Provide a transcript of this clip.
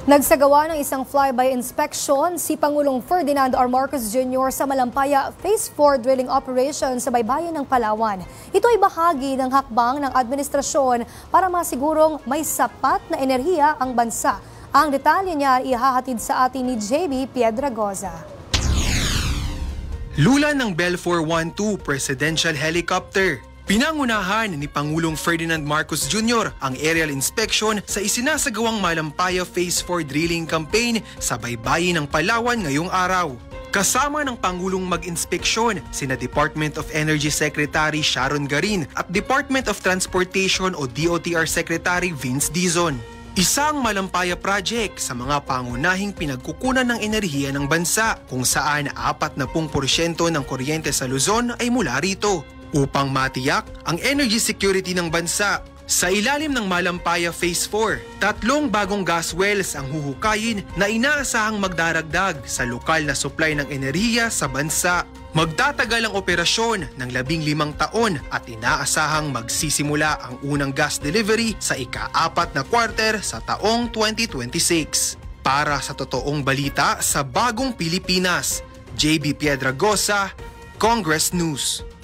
Nagsagawa ng isang flyby inspection si Pangulong Ferdinand R. Marcos Jr. sa Malampaya Phase 4 drilling operation sa baybayin ng Palawan. Ito ay bahagi ng hakbang ng administrasyon para masigurong may sapat na enerhiya ang bansa. Ang detalye niya ay ihahatid sa atin ni JB Piedragoza. Lula ng Bell 412 Presidential Helicopter. Pinangunahan ni Pangulong Ferdinand Marcos Jr. ang aerial inspection sa isinasagawang Malampaya Phase 4 drilling campaign sa baybayin ng Palawan ngayong araw. Kasama ng Pangulong mag-inspeksyon sina Department of Energy Secretary Sharon Garin at Department of Transportation o DOTR Secretary Vince Dizon. Isang Malampaya project sa mga pangunahing pinagkukunan ng enerhiya ng bansa kung saan 40% ng kuryente sa Luzon ay mula rito. Upang matiyak ang energy security ng bansa, sa ilalim ng Malampaya Phase 4, 3 bagong gas wells ang huhukayin na inaasahang magdaragdag sa lokal na supply ng enerhiya sa bansa. Magtatagal ang operasyon ng 15 taon at inaasahang magsisimula ang unang gas delivery sa ika-4 na quarter sa taong 2026. Para sa totoong balita sa Bagong Pilipinas, JB Piedragoza, Congress News.